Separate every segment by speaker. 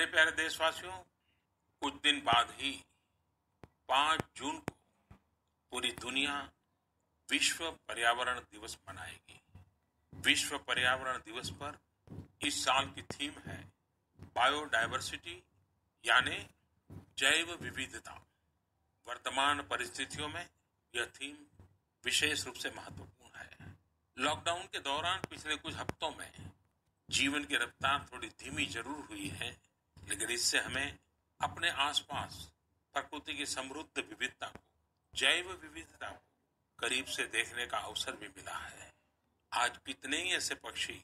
Speaker 1: मेरे प्यारे देशवासियों, कुछ दिन बाद ही 5 जून को पूरी दुनिया विश्व पर्यावरण दिवस मनाएगी। विश्व पर्यावरण दिवस पर इस साल की थीम है बायोडायवर्सिटी, यानी जैव विविधता। वर्तमान परिस्थितियों में यह थीम विशेष रूप से महत्वपूर्ण है। लॉकडाउन के दौरान पिछले कुछ हफ्तों में जीवन की रफ्तार थोड़ी धीमी जरूर हुई है, लेकिन इससे हमें अपने आसपास प्रकृति की समृद्ध विविधता को, जैव विविधता को करीब से देखने का अवसर भी मिला है। आज कितने ही ऐसे पक्षी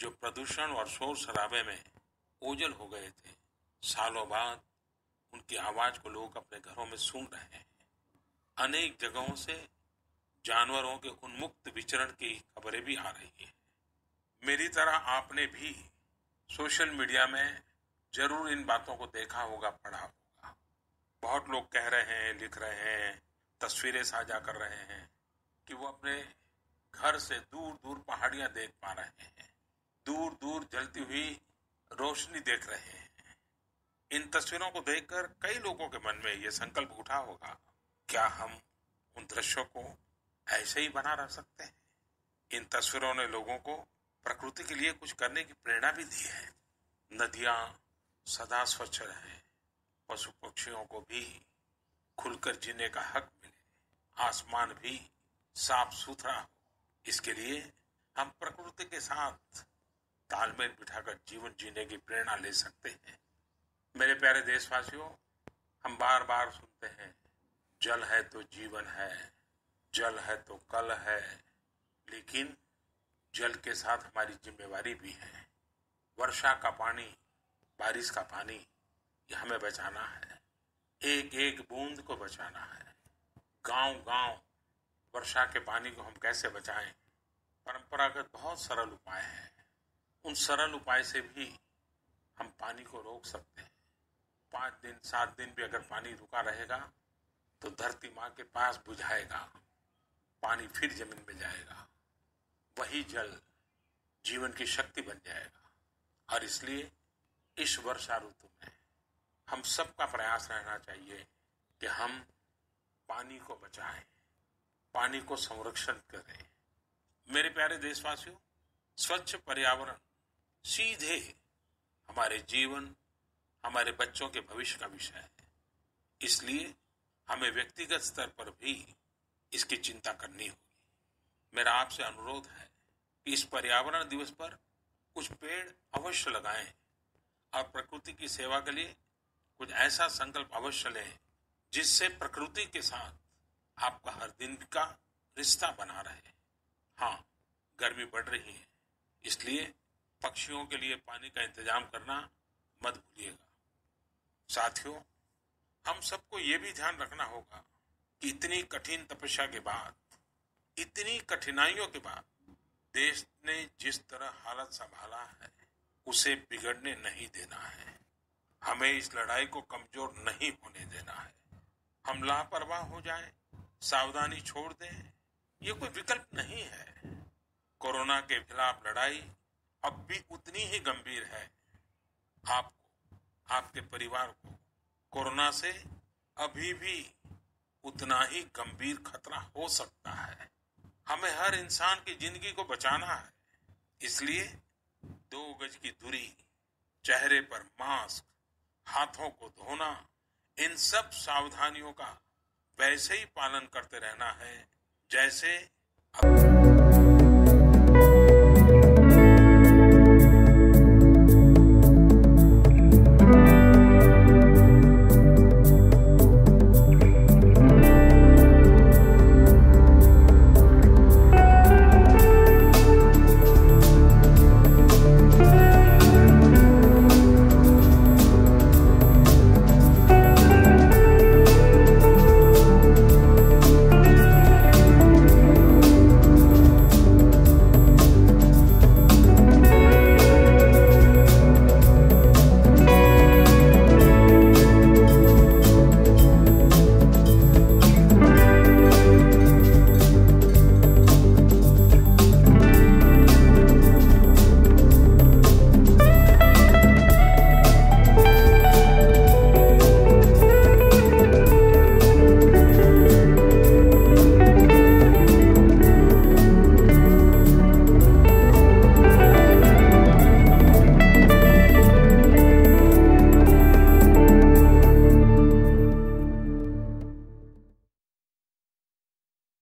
Speaker 1: जो प्रदूषण और शोर शराबे में ओझल हो गए थे, सालों बाद उनकी आवाज को लोग अपने घरों में सुन रहे हैं। अनेक जगहों से जानवरों के उन्मुक्त विचरण की खबरें भी आ रही हैं। मेरी तरह आपने भी सोशल मीडिया में जरूर इन बातों को देखा होगा, पढ़ा होगा। बहुत लोग कह रहे हैं, लिख रहे हैं, तस्वीरें साझा कर रहे हैं कि वो अपने घर से दूर दूर पहाड़ियां देख पा रहे हैं, दूर दूर जलती हुई रोशनी देख रहे हैं। इन तस्वीरों को देखकर कई लोगों के मन में यह संकल्प उठा होगा, क्या हम उन दृश्यों को ऐसे ही बना रह सकते हैं? इन तस्वीरों ने लोगों को प्रकृति के लिए कुछ करने की प्रेरणा भी दी है। नदियां सदा स्वच्छ रहें, पशु पक्षियों को भी खुलकर जीने का हक मिले, आसमान भी साफ सुथरा हो, इसके लिए हम प्रकृति के साथ तालमेल बिठाकर जीवन जीने की प्रेरणा ले सकते हैं। मेरे प्यारे देशवासियों, हम बार बार सुनते हैं, जल है तो जीवन है, जल है तो कल है, लेकिन जल के साथ हमारी जिम्मेवारी भी है। वर्षा का पानी, बारिश का पानी, ये हमें बचाना है। एक एक बूंद को बचाना है। गांव गांव वर्षा के पानी को हम कैसे बचाएं? परंपरागत बहुत सरल उपाय हैं। उन सरल उपाय से भी हम पानी को रोक सकते हैं। 5 दिन 7 दिन भी अगर पानी रुका रहेगा तो धरती माँ के पास बुझाएगा, पानी फिर जमीन में जाएगा, वही जल जीवन की शक्ति बन जाएगा। और इसलिए इस वर्षा ऋतु में हम सबका प्रयास रहना चाहिए कि हम पानी को बचाएं, पानी को संरक्षण करें। मेरे प्यारे देशवासियों, स्वच्छ पर्यावरण सीधे हमारे जीवन, हमारे बच्चों के भविष्य का विषय है। इसलिए हमें व्यक्तिगत स्तर पर भी इसकी चिंता करनी होगी। मेरा आपसे अनुरोध है कि इस पर्यावरण दिवस पर कुछ पेड़ अवश्य लगाएं और प्रकृति की सेवा के लिए कुछ ऐसा संकल्प अवश्य लें जिससे प्रकृति के साथ आपका हर दिन का रिश्ता बना रहे। हाँ, गर्मी बढ़ रही है, इसलिए पक्षियों के लिए पानी का इंतजाम करना मत भूलिएगा। साथियों, हम सबको ये भी ध्यान रखना होगा कि इतनी कठिन तपस्या के बाद, इतनी कठिनाइयों के बाद देश ने जिस तरह हालत संभाला है, उसे बिगड़ने नहीं देना है। हमें इस लड़ाई को कमजोर नहीं होने देना है। हम लापरवाह हो जाएं, सावधानी छोड़ दें, ये कोई विकल्प नहीं है। कोरोना के खिलाफ लड़ाई अब भी उतनी ही गंभीर है। आपको, आपके परिवार को कोरोना से अभी भी उतना ही गंभीर खतरा हो सकता है। हमें हर इंसान की जिंदगी को बचाना है। इसलिए 2 गज की दूरी, चेहरे पर मास्क, हाथों को धोना, इन सब सावधानियों का वैसे ही पालन करते रहना है जैसे अब